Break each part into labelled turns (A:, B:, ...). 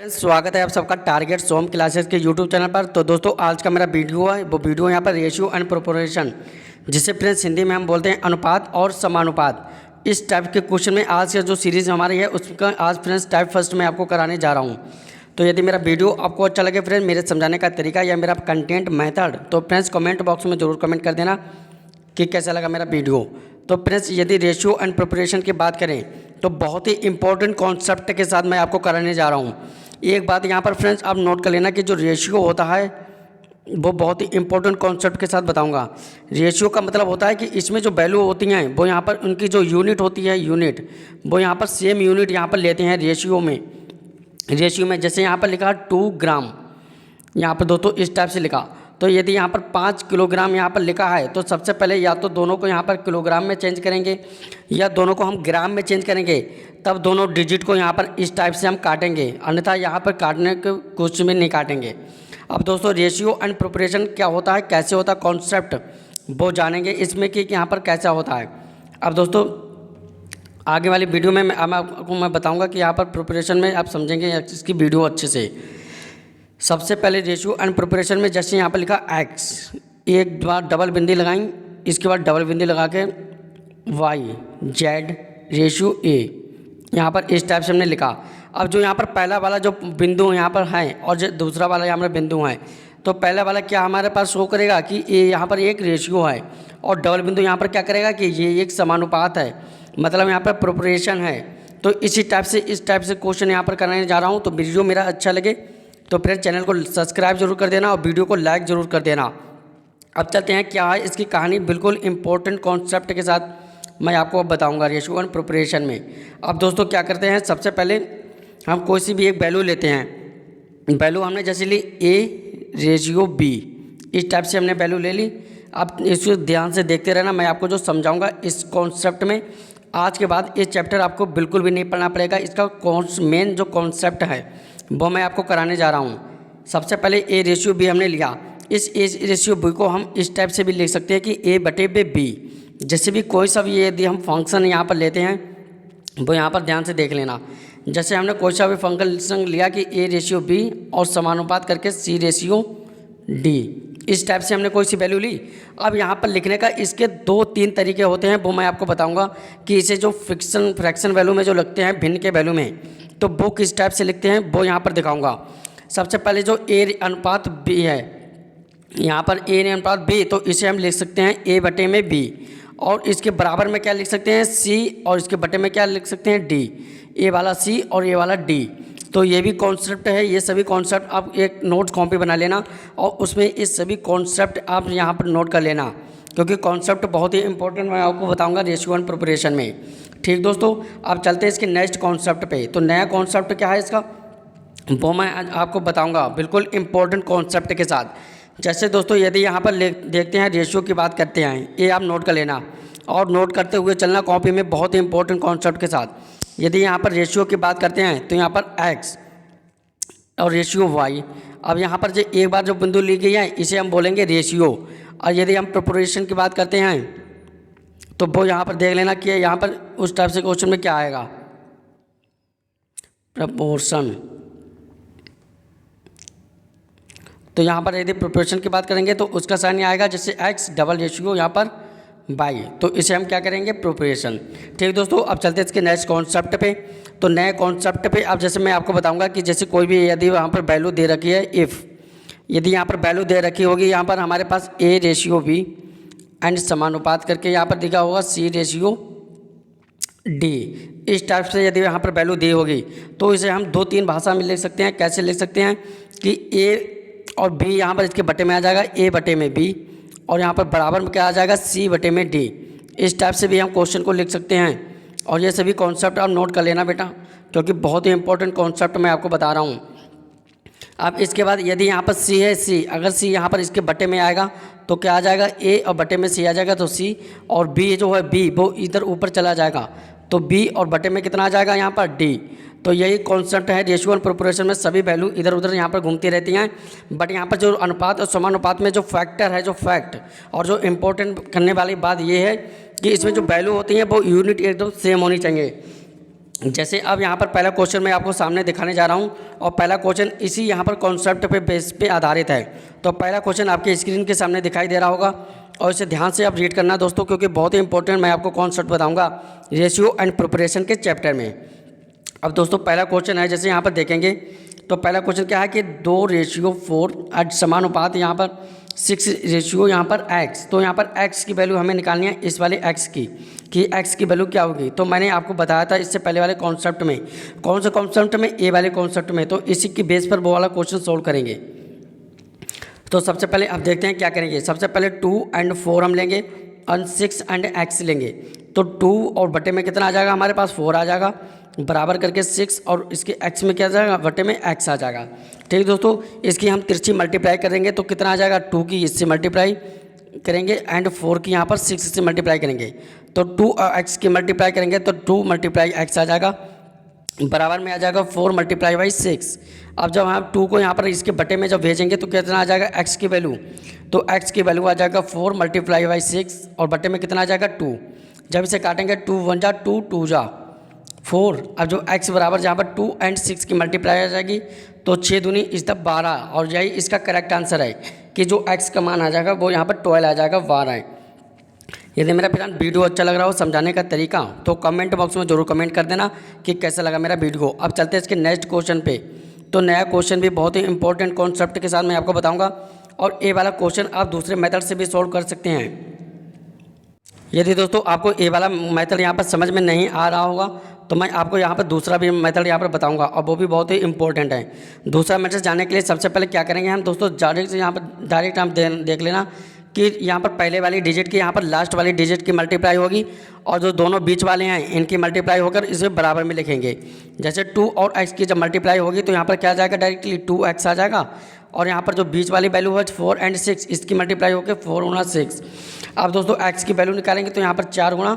A: स्वागत है आप सबका टारगेट सोम क्लासेस के यूट्यूब चैनल पर। तो दोस्तों आज का मेरा वीडियो है वो वीडियो यहाँ पर रेशियो एंड प्रोपोर्शन, जिसे फ्रेंड्स हिंदी में हम बोलते हैं अनुपात और समानुपात। इस टाइप के क्वेश्चन में आज का जो सीरीज़ हमारी है उसका आज फ्रेंड्स टाइप फर्स्ट में आपको कराने जा रहा हूँ। तो यदि मेरा वीडियो आपको अच्छा लगे फ्रेंड्स, मेरे समझाने का तरीका या मेरा कंटेंट मेथड, तो फ्रेंड्स कमेंट बॉक्स में ज़रूर कमेंट कर देना कि कैसा लगा मेरा वीडियो। तो फ्रेंड्स यदि रेशियो एंड प्रोपोर्शन की बात करें तो बहुत ही इंपॉर्टेंट कॉन्सेप्ट के साथ मैं आपको कराने जा रहा हूँ। एक बात यहाँ पर फ्रेंड्स आप नोट कर लेना कि जो रेशियो होता है वो बहुत ही इंपॉर्टेंट कॉन्सेप्ट के साथ बताऊंगा। रेशियो का मतलब होता है कि इसमें जो वैल्यू होती हैं वो यहाँ पर उनकी जो यूनिट होती है यूनिट वो यहाँ पर सेम यूनिट यहाँ पर लेते हैं रेशियो में। जैसे यहाँ पर लिखा 2 ग्राम, यहाँ पर दोस्तों इस टाइप से लिखा। तो यदि यहाँ पर 5 किलोग्राम यहाँ पर लिखा है तो सबसे पहले या तो दोनों को यहाँ पर किलोग्राम में चेंज करेंगे या दोनों को हम ग्राम में चेंज करेंगे, तब दोनों डिजिट को यहाँ पर इस टाइप से हम काटेंगे, अन्यथा यहाँ पर काटने के कुछ में नहीं काटेंगे। अब दोस्तों रेशियो एंड प्रोपोर्शन क्या होता है, कैसे होता है कॉन्सेप्ट, वो जानेंगे इसमें कि यहाँ पर कैसा होता है। अब दोस्तों आगे वाली वीडियो में आपको मैं बताऊँगा कि यहाँ पर प्रोपोर्शन में आप समझेंगे इसकी वीडियो अच्छे से। सबसे पहले रेशियो एंड प्रोपोर्शन में जैसे यहाँ पर लिखा x, एक बार डबल बिंदी लगाएं, इसके बाद डबल बिंदी लगा के y z रेशियो a, यहाँ पर इस टाइप से हमने लिखा। अब जो यहाँ पर पहला वाला जो बिंदु यहाँ पर है और जो दूसरा वाला यहाँ पर बिंदु है, तो पहला वाला क्या हमारे पास शो करेगा कि ये यहाँ पर एक रेशियो है और डबल बिंदु यहाँ पर क्या करेगा कि ये एक समानुपात है, मतलब यहाँ पर प्रोपोर्शन है। तो इसी टाइप से इस टाइप से क्वेश्चन यहाँ पर कराने जा रहा हूँ। तो वीडियो मेरा अच्छा लगे तो फिर चैनल को सब्सक्राइब जरूर कर देना और वीडियो को लाइक ज़रूर कर देना। अब चलते हैं क्या है इसकी कहानी, बिल्कुल इंपॉर्टेंट कॉन्सेप्ट के साथ मैं आपको अब बताऊंगा रेशियो एंड प्रोपोर्शन में। अब दोस्तों क्या करते हैं, सबसे पहले हम कोई सी भी एक वैल्यू लेते हैं। वैल्यू हमने जैसे ली a रेशियो b, इस टाइप से हमने वैल्यू ले ली। अब इसको ध्यान से देखते रहना, मैं आपको जो समझाऊँगा इस कॉन्सेप्ट में। आज के बाद ये चैप्टर आपको बिल्कुल भी नहीं पढ़ना पड़ेगा, इसका मेन जो कॉन्सेप्ट है वो मैं आपको कराने जा रहा हूँ। सबसे पहले ए रेशियो बी हमने लिया, इस ए रेशियो बी को हम इस टाइप से भी लिख सकते हैं कि ए बटे बे बी। जैसे भी कोई सा भी यदि हम फंक्शन यहाँ पर लेते हैं वो यहाँ पर ध्यान से देख लेना। जैसे हमने कोई सा भी फंक्शन लिया कि ए रेशियो बी और समानुपात करके सी रेशियो डी, इस टाइप से हमने कोई सी वैल्यू ली। अब यहाँ पर लिखने का इसके 2-3 तरीके होते हैं, वो मैं आपको बताऊँगा कि इसे जो फ्रैक्शन वैल्यू में जो लगते हैं भिन्न के वैल्यू में, तो वो किस टाइप से लिखते हैं वो यहाँ पर दिखाऊंगा। सबसे पहले जो ए अनुपात बी है, यहाँ पर ए अनुपात बी, तो इसे हम लिख सकते हैं ए बटे में बी, और इसके बराबर में क्या लिख सकते हैं सी, और इसके बटे में क्या लिख सकते हैं डी। ए वाला सी और ए वाला डी। तो ये भी कॉन्सेप्ट है, ये सभी कॉन्सेप्ट आप एक नोट कॉपी बना लेना और उसमें इस सभी कॉन्सेप्ट आप यहाँ पर नोट कर लेना, क्योंकि कॉन्सेप्ट बहुत ही इंपॉर्टेंट मैं आपको बताऊंगा रेशियो एंड प्रोपोर्शन में। ठीक दोस्तों, अब चलते हैं इसके नेक्स्ट कॉन्सेप्ट पे। तो नया कॉन्सेप्ट क्या है इसका वो मैं आपको बताऊंगा बिल्कुल इंपॉर्टेंट कॉन्सेप्ट के साथ। जैसे दोस्तों यदि यहाँ पर देखते हैं रेशियो की बात करते हैं, ये आप नोट कर लेना और नोट करते हुए चलना कॉपी में बहुत ही इंपॉर्टेंट कॉन्सेप्ट के साथ। यदि यहाँ पर रेशियो की बात करते हैं तो यहाँ पर x और रेशियो y। अब यहाँ पर जो एक बार जो बिंदु ली गई है इसे हम बोलेंगे रेशियो। और यदि हम प्रोपोर्शन की बात करते हैं तो वो यहाँ पर देख लेना कि यहाँ पर उस टाइप से क्वेश्चन में क्या आएगा, प्रोपोर्शन। तो यहाँ पर यदि प्रोपोर्शन की बात करेंगे तो उसका साइन आएगा जैसे x डबल रेशियो यहाँ पर y, तो इसे हम क्या करेंगे प्रोपोर्शन। ठीक दोस्तों, अब चलते हैं इसके नेक्स्ट कॉन्सेप्ट पे। तो नए कॉन्सेप्ट पे अब जैसे मैं आपको बताऊंगा कि जैसे कोई भी यदि वहाँ पर वैल्यू दे रखी है, इफ़ यदि यहाँ पर वैल्यू दे रखी होगी, यहाँ पर हमारे पास a रेशियो b एंड समानुपात करके यहाँ पर दिखा होगा सी रेशियो डी, इस टाइप से यदि यहाँ पर वैल्यू दी होगी तो इसे हम 2-3 भाषा में लिख सकते हैं। कैसे लिख सकते हैं कि ए और बी यहाँ पर इसके बटे में आ जाएगा ए बटे में बी, और यहाँ पर बराबर में क्या आ जाएगा सी बटे में डी। इस टाइप से भी हम क्वेश्चन को लिख सकते हैं। और ये सभी कॉन्सेप्ट आप नोट कर लेना बेटा, क्योंकि बहुत ही इंपॉर्टेंट कॉन्सेप्ट मैं आपको बता रहा हूँ। अब इसके बाद यदि यहाँ पर सी है, सी अगर सी यहाँ पर इसके बटे में आएगा तो क्या आ जाएगा ए और बटे में सी आ जाएगा, तो सी और बी जो है बी वो इधर ऊपर चला जाएगा, तो बी और बटे में कितना आ जाएगा यहाँ पर डी। तो यही कॉन्सेप्ट है रेशियो एंड प्रोपोर्शन में, सभी वैल्यू इधर उधर यहाँ पर घूमती रहती हैं। बट यहाँ पर जो अनुपात और समानुपात में जो फैक्टर है, जो फैक्ट और जो इम्पोर्टेंट करने वाली बात ये है कि इसमें जो वैल्यू होती है वो यूनिट एकदम सेम होनी चाहिए। जैसे अब यहाँ पर पहला क्वेश्चन मैं आपको सामने दिखाने जा रहा हूँ और पहला क्वेश्चन इसी यहाँ पर कॉन्सेप्ट पे बेस पे आधारित है। तो पहला क्वेश्चन आपके स्क्रीन के सामने दिखाई दे रहा होगा और इसे ध्यान से आप रीड करना दोस्तों, क्योंकि बहुत ही इंपॉर्टेंट मैं आपको कॉन्सेप्ट बताऊँगा रेशियो एंड प्रिपरेशन के चैप्टर में। अब दोस्तों पहला क्वेश्चन है, जैसे यहाँ पर देखेंगे तो पहला क्वेश्चन क्या है कि 2:4 समानुपात यहाँ पर 6 रेशियो यहाँ पर x। तो यहाँ पर x की वैल्यू हमें निकालनी है, इस वाले x की, कि x की वैल्यू क्या होगी। तो मैंने आपको बताया था इससे पहले वाले कॉन्सेप्ट में, कौन से कॉन्सेप्ट में, ए वाले कॉन्सेप्ट में। तो इसी की बेस पर वो वाला क्वेश्चन सोल्व करेंगे। तो सबसे पहले अब देखते हैं क्या करेंगे। सबसे पहले 2 और 4 हम लेंगे और 6 और x लेंगे। तो 2 और बटे में कितना आ जाएगा, हमारे पास 4 आ जाएगा, बराबर करके 6 और इसके x में क्या आ जाएगा, बटे में x आ जाएगा। ठीक दोस्तों, इसकी हम तिरछी मल्टीप्लाई करेंगे तो कितना आ जाएगा, 2 की इससे मल्टीप्लाई करेंगे एंड 4 की यहाँ पर 6 से मल्टीप्लाई करेंगे। तो 2 और x की मल्टीप्लाई करेंगे तो 2 × x आ जाएगा, बराबर में आ जाएगा 4 × 6। अब जब हम 2 को यहाँ पर इसके बटे में जब भेजेंगे तो कितना आ जाएगा, x की वैल्यू। तो x की वैल्यू आ जाएगा 4 × 6 और बटे में कितना आ जाएगा, 2। जब इसे काटेंगे 2 × 1 = 2, 2 × 4। अब जो x बराबर जहाँ पर 2 और 6 की मल्टीप्लाई आ जाएगी तो 6 दूनी इस 12, और यही इसका करेक्ट आंसर है कि जो x का मान आ जाएगा वो यहाँ पर 12 आ जाएगा, 12। यदि मेरा फ्रेंड वीडियो अच्छा लग रहा हो, समझाने का तरीका, तो कमेंट बॉक्स में जरूर कमेंट कर देना कि कैसा लगा मेरा वीडियो। अब चलते हैं इसके नेक्स्ट क्वेश्चन पे। तो नया क्वेश्चन भी बहुत ही इंपॉर्टेंट कॉन्सेप्ट के साथ मैं आपको बताऊंगा और ए वाला क्वेश्चन आप दूसरे मेथड से भी सॉल्व कर सकते हैं। यदि दोस्तों आपको ए वाला मेथड यहाँ पर समझ में नहीं आ रहा होगा तो मैं आपको यहाँ पर दूसरा भी मेथड यहाँ पर बताऊंगा और वो भी बहुत ही इंपॉर्टेंट है। दूसरा मेथड जानने के लिए सबसे पहले क्या करेंगे हम दोस्तों, डायरेक्ट हम देख लेना कि यहाँ पर पहले वाली डिजिट की यहाँ पर लास्ट वाली डिजिट की मल्टीप्लाई होगी और जो दोनों बीच वाले हैं इनकी मल्टीप्लाई होकर इसे बराबर में लिखेंगे। जैसे 2 और x की जब मल्टीप्लाई होगी तो यहाँ पर क्या आ जाएगा, डायरेक्टली 2x आ जाएगा, और यहाँ पर जो बीच वाली वैल्यू है 4 और 6, इसकी मल्टीप्लाई होकर 4 × 6। अब दोस्तों x की वैल्यू निकालेंगे तो यहाँ पर 4 ×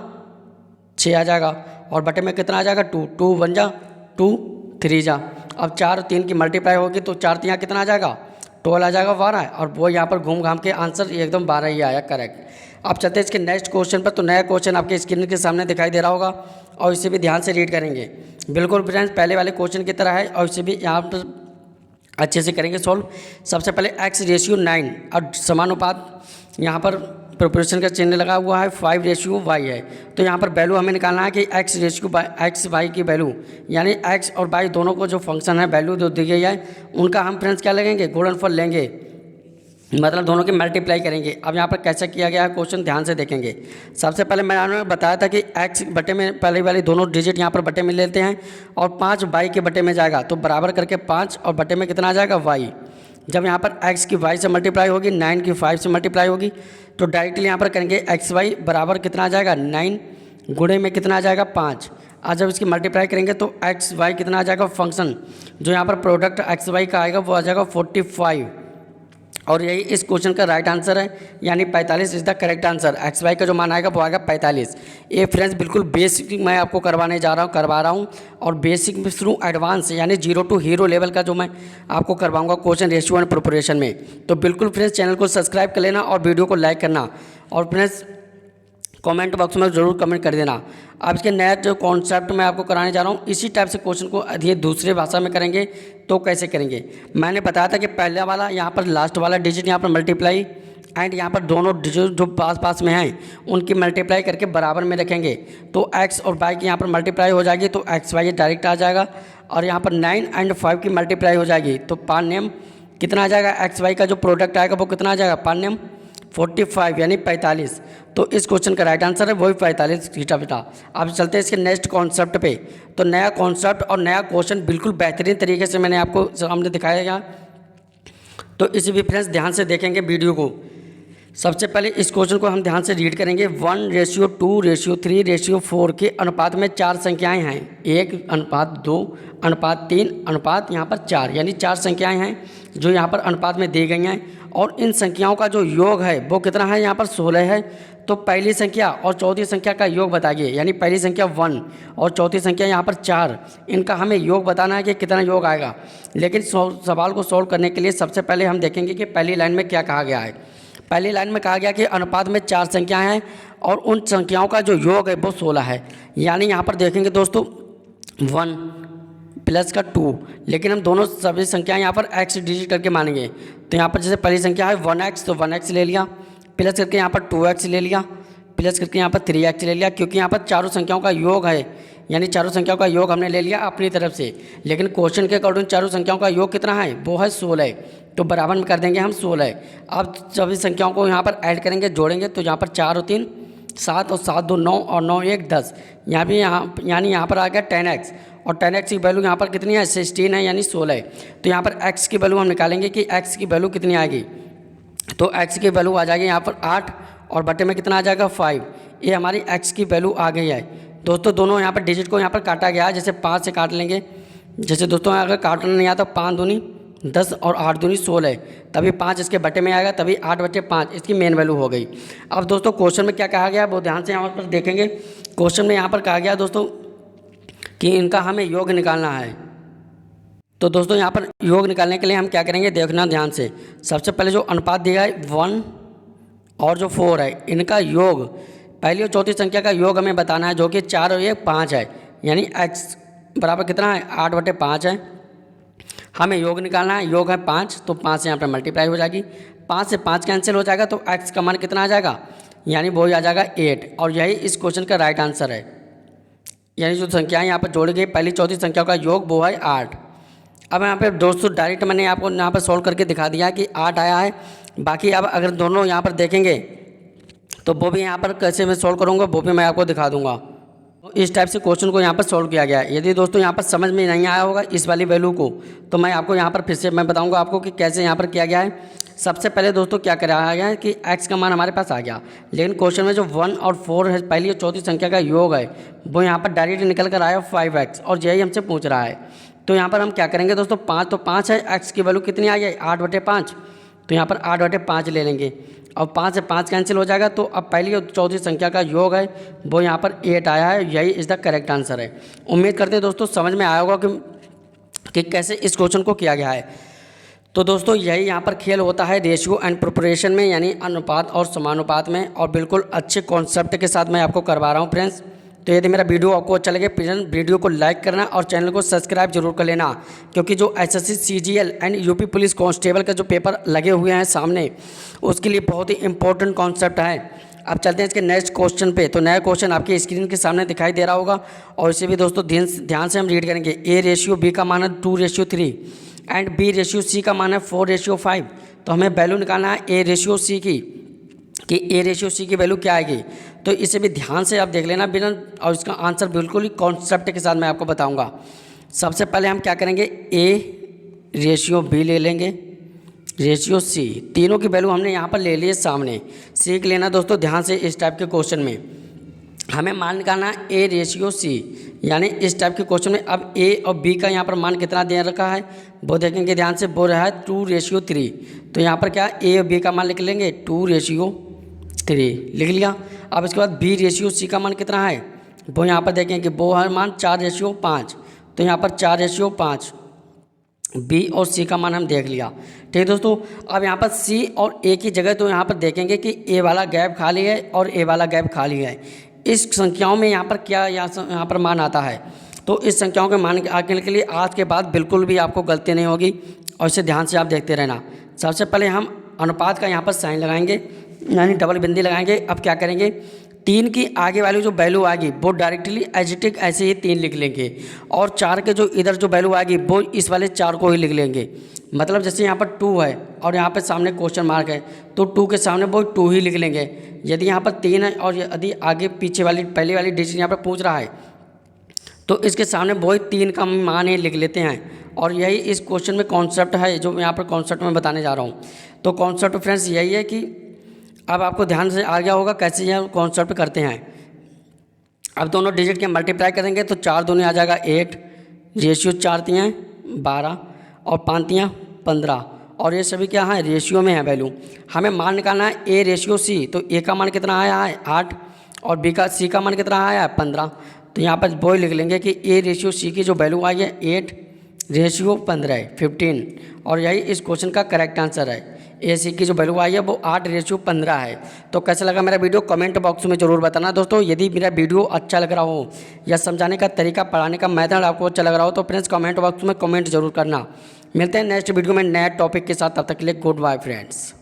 A: 6 आ जाएगा और बटे में कितना आ जाएगा, 2, 2 × 1 = 2, 3 जा। अब 4 और 3 की मल्टीप्लाई होगी तो 4 3 कितना आ जाएगा, 12 आ जाएगा, 12। और वो यहाँ पर घूम घाम के आंसर एकदम 12 ही आया, करेक्ट। अब चलते हैं इसके नेक्स्ट क्वेश्चन पर। तो नया क्वेश्चन आपके स्क्रीन के सामने दिखाई दे रहा होगा और इसे भी ध्यान से रीड करेंगे। बिल्कुल फ्रेंड्स पहले वाले क्वेश्चन की तरह है और इसे भी यहाँ पर अच्छे से करेंगे सॉल्व। सबसे पहले x/9 और समानुपात यहाँ पर प्रोपोर्शन का चिन्ह लगा हुआ है, 5/y है। तो यहाँ पर वैल्यू हमें निकालना है कि x/y की वैल्यू, यानी x और y दोनों को जो फंक्शन है वैल्यू जो दी गई है उनका हम फ्रेंड्स क्या लगेंगे, गुणनफल लेंगे, मतलब दोनों की मल्टीप्लाई करेंगे। अब यहाँ पर कैसे किया गया है क्वेश्चन ध्यान से देखेंगे। सबसे पहले मैंने बताया था कि x बटे में पहले वाली दोनों डिजिट यहाँ पर बटे में लेते हैं और 5 y के बटे में जाएगा तो बराबर करके 5 और बटे में कितना आ जाएगा, y। जब यहाँ पर x की y से मल्टीप्लाई होगी, 9 की 5 से मल्टीप्लाई होगी तो डायरेक्टली यहाँ पर करेंगे xy बराबर कितना आ जाएगा, 9 गुणे में कितना आ जाएगा, 5। आज जब इसकी मल्टीप्लाई करेंगे तो xy कितना आ जाएगा, फंक्शन जो यहाँ पर प्रोडक्ट xy का आएगा वो आ जाएगा 45, और यही इस क्वेश्चन का राइट आंसर है, यानी 45 is the correct answer. xy का जो मान आएगा वो आएगा 45। ये फ्रेंड्स बिल्कुल बेसिक मैं आपको करवा रहा हूँ और बेसिक में थ्रू एडवांस यानी 0 to हीरो लेवल का जो मैं आपको करवाऊंगा क्वेश्चन रेशियो एंड प्रोपोर्शन में। तो बिल्कुल फ्रेंड्स चैनल को सब्सक्राइब कर लेना और वीडियो को लाइक करना, और फ्रेंड्स कमेंट बॉक्स में ज़रूर कमेंट कर देना। अब इसके नया जो कॉन्सेप्ट मैं आपको कराने जा रहा हूँ इसी टाइप से क्वेश्चन को ये दूसरे भाषा में करेंगे। तो कैसे करेंगे, मैंने बताया था कि पहले वाला यहाँ पर लास्ट वाला डिजिट यहाँ पर मल्टीप्लाई एंड यहाँ पर दोनों डिजिट जो पास में हैं उनकी मल्टीप्लाई करके बराबर में रखेंगे तो x और y की यहाँ पर मल्टीप्लाई हो जाएगी तो xy डायरेक्ट आ जाएगा, और यहाँ पर 9 और 5 की मल्टीप्लाई हो जाएगी तो पान नेम कितना आ जाएगा, xy का जो प्रोडक्ट आएगा वो कितना आ जाएगा, पान नेम 45 यानी 45। तो इस क्वेश्चन का राइट आंसर है वही 45 थीटा बेटा। अब चलते हैं इसके नेक्स्ट कॉन्सेप्ट पे। तो नया कॉन्सेप्ट और नया क्वेश्चन बिल्कुल बेहतरीन तरीके से मैंने आपको सामने दिखाया गया, तो इसी भी फ्रेंड्स ध्यान से देखेंगे वीडियो को। सबसे पहले इस क्वेश्चन को हम ध्यान से रीड करेंगे। 1:2:3:4 के अनुपात में 4 संख्याएं हैं, 1:2:3 यहाँ पर 4, यानी 4 संख्याएं हैं जो यहाँ पर अनुपात में दी गई हैं, और इन संख्याओं का जो योग है वो कितना है, यहाँ पर 16 है। तो पहली संख्या और चौथी संख्या का योग बताइए, यानी पहली संख्या 1 और चौथी संख्या यहाँ पर 4, इनका हमें योग बताना है कि कितना योग आएगा। लेकिन सवाल को सॉल्व करने के लिए सबसे पहले हम देखेंगे कि पहली लाइन में क्या कहा गया है। पहली लाइन में कहा गया कि अनुपात में 4 संख्याएं हैं और उन संख्याओं का जो योग है वो 16 है, यानी यहाँ पर देखेंगे दोस्तों 1 प्लस का 2, लेकिन हम दोनों सभी संख्या यहाँ पर x डिजिट करके मानेंगे। तो यहाँ पर जैसे पहली संख्या है 1x, तो 1x ले लिया, प्लस करके यहाँ पर 2x ले लिया, प्लस करके यहाँ पर 3x ले लिया, क्योंकि यहाँ पर चारों संख्याओं का योग है, यानी चारों संख्याओं का योग हमने ले लिया अपनी तरफ से। लेकिन क्वेश्चन के अकॉर्डिंग चारों संख्याओं का योग कितना है, वो है 16, तो बराबर में कर देंगे हम 16। अब सभी संख्याओं को यहाँ पर ऐड करेंगे, जोड़ेंगे, तो यहाँ पर 4 और 3 7 और 7 2 9 और 9 1 10, यहाँ भी यानी यहाँ पर आ गया 10x, और 10x की वैल्यू यहाँ पर कितनी है, 16 है, यानी 16। तो यहाँ पर x की वैल्यू हम निकालेंगे कि x की वैल्यू कितनी आएगी। तो x की वैल्यू आ जाएगी यहाँ पर 8, और बटे में कितना आ जाएगा 5। ये हमारी x की वैल्यू आ गई है दोस्तों। दोनों यहाँ पर डिजिट को यहाँ पर काटा गया है, जैसे 5 से काट लेंगे। जैसे दोस्तों अगर काटना नहीं आता, 5 दूनी 10 और 8 दूनी 16, तभी 5 इसके बटे में आएगा, तभी 8/5 इसकी मेन वैल्यू हो गई। अब दोस्तों क्वेश्चन में क्या कहा गया वो ध्यान से यहाँ पर देखेंगे। क्वेश्चन में यहाँ पर कहा गया दोस्तों कि इनका हमें योग निकालना है। तो दोस्तों यहाँ पर योग निकालने के लिए हम क्या करेंगे, देखना ध्यान से। सबसे पहले जो अनुपात दिया है 1 और जो 4 है, इनका योग, पहली और चौथी संख्या का योग हमें बताना है, जो कि 4 और 1 5 है, यानी x बराबर कितना है, 8/5 है। हमें योग निकालना है, योग है 5, तो 5 से यहाँ पर मल्टीप्लाई हो जाएगी, 5 से 5 कैंसिल हो जाएगा, तो x का मान कितना आ जाएगा, यानी वो आ जाएगा 8। और यही इस क्वेश्चन का राइट आंसर है। यानी जो संख्याएँ यहाँ पर जोड़ी गई पहली चौथी संख्या का योग वो है 8। अब यहाँ पे दोस्तों डायरेक्ट मैंने आपको यहाँ पर सॉल्व करके दिखा दिया कि 8 आया है। बाकी अब अगर दोनों यहाँ पर देखेंगे तो वो भी यहाँ पर कैसे मैं सॉल्व करूँगा वो भी मैं आपको दिखा दूँगा। तो इस टाइप से क्वेश्चन को यहाँ पर सॉल्व किया गया है। यदि दोस्तों यहाँ पर समझ में नहीं आया होगा इस वाली वैल्यू को, तो मैं आपको यहाँ पर फिर से मैं बताऊँगा आपको कि कैसे यहाँ पर किया गया है। सबसे पहले दोस्तों क्या कराया गया है कि x का मान हमारे पास आ गया, लेकिन क्वेश्चन में जो 1 और 4 है, पहली और चौथी संख्या का योग है, वो यहाँ पर डायरेक्ट निकल कर आया 5x, और यही हमसे पूछ रहा है। तो यहाँ पर हम क्या करेंगे दोस्तों, 5 तो 5 है, x की वैल्यू कितनी आ गई, 8/5, तो यहाँ पर 8/5 ले लेंगे, और 5 से 5 कैंसिल हो जाएगा। तो अब पहली और चौथी संख्या का योग है वो यहाँ पर 8 आया है, यही इज़ द करेक्ट आंसर है। उम्मीद करते हैं दोस्तों समझ में आया होगा कि कैसे इस क्वेश्चन को किया गया है। तो दोस्तों यही यहाँ पर खेल होता है रेशियो एंड प्रोपोर्शन में, यानी अनुपात और समानुपात में, और बिल्कुल अच्छे कॉन्सेप्ट के साथ मैं आपको करवा रहा हूँ फ्रेंड्स। तो यदि मेरा वीडियो आपको अच्छा लगे प्लीज़ वीडियो को लाइक करना और चैनल को सब्सक्राइब जरूर कर लेना, क्योंकि जो SSC CGL and UP police constable का जो पेपर लगे हुए हैं सामने, उसके लिए बहुत ही इंपॉर्टेंट कॉन्सेप्ट है। अब चलते हैं इसके नेक्स्ट क्वेश्चन पे। तो नया क्वेश्चन आपकी स्क्रीन के सामने दिखाई दे रहा होगा, और इसे भी दोस्तों ध्यान से हम रीड करेंगे। A/B का मान है 2/3 एंड B/C का मान है 4/5। तो हमें वैल्यू निकालना है A/C की, कि A/C की वैल्यू क्या आएगी। तो इसे भी ध्यान से आप देख लेना बिना, और इसका आंसर बिल्कुल ही कॉन्सेप्ट के साथ मैं आपको बताऊंगा। सबसे पहले हम क्या करेंगे, A/B ले लेंगे, C, तीनों की वैल्यू हमने यहाँ पर ले ली है सामने। सीख लेना दोस्तों ध्यान से, इस टाइप के क्वेश्चन में हमें मान निकालना है A/C, यानी इस टाइप के क्वेश्चन में अब A और B का यहाँ पर मान कितना दे रखा है वो देखेंगे ध्यान से, वो रहा है 2/3। तो यहाँ पर क्या A और B का मान लिख लेंगे 2/3 लिख लिया। अब इसके बाद B/C का मान कितना है वो यहाँ पर देखेंगे, वो है मान 4/5। तो यहाँ पर 4/5 B और C का मान हम देख लिया। ठीक है दोस्तों, अब यहाँ पर C और A की जगह तो यहाँ पर देखेंगे कि A वाला गैप खाली है और A वाला गैप खाली है। इस संख्याओं में यहाँ पर क्या यहाँ पर मान आता है, तो इस संख्याओं के मान आने के लिए आज के बाद बिल्कुल भी आपको गलती नहीं होगी, और इसे ध्यान से आप देखते रहना। सबसे पहले हम अनुपात का यहाँ पर साइन लगाएंगे, यानी डबल बिंदी लगाएंगे। अब क्या करेंगे, 3 की आगे वाली जो वैल्यू आएगी वो डायरेक्टली एजिटिक ऐसे ही 3 लिख लेंगे, और 4 के जो इधर जो वैल्यू आएगी वो इस वाले 4 को ही लिख लेंगे। मतलब जैसे यहाँ पर 2 है और यहाँ पर सामने क्वेश्चन मार्क है, तो 2 के सामने वो 2 ही लिख लेंगे। यदि यहाँ पर 3 है और यदि आगे पीछे वाली पहली वाली डिजिट यहाँ पर पूछ रहा है, तो इसके सामने वही 3 का मान ही लिख लेते हैं। और यही इस क्वेश्चन में कॉन्सेप्ट है, जो मैं यहाँ पर कॉन्सेप्ट में बताने जा रहा हूँ। तो कॉन्सेप्ट फ्रेंड्स यही है कि अब आपको ध्यान से आ गया होगा कैसे यह कॉन्सेप्ट करते हैं। अब दोनों डिजिट के मल्टीप्लाई करेंगे तो 4 दूनी आ जाएगा 8, रेशियो 4 तियाँ 12 और 5 तियाँ 15, और ये सभी क्या है रेशियो में है वैल्यू। हमें मान निकालना है A/C, तो A का मान कितना आया है 8, और C का मान कितना आया है 15। तो यहाँ पर वो लिख लेंगे कि A/C की जो वैल्यू आई है 8/15 15, और यही इस क्वेश्चन का करेक्ट आंसर है। ए सी की जो वैल्यू आई है वो 8:15 है। तो कैसा लगा मेरा वीडियो कमेंट बॉक्स में ज़रूर बताना दोस्तों। यदि मेरा वीडियो अच्छा लग रहा हो या समझाने का तरीका, पढ़ाने का मेथड आपको अच्छा लग रहा हो तो फ्रेंड्स कमेंट बॉक्स में कमेंट जरूर करना। मिलते हैं नेक्स्ट वीडियो में नए टॉपिक के साथ, तब तक के लिए गुड बाय फ्रेंड्स।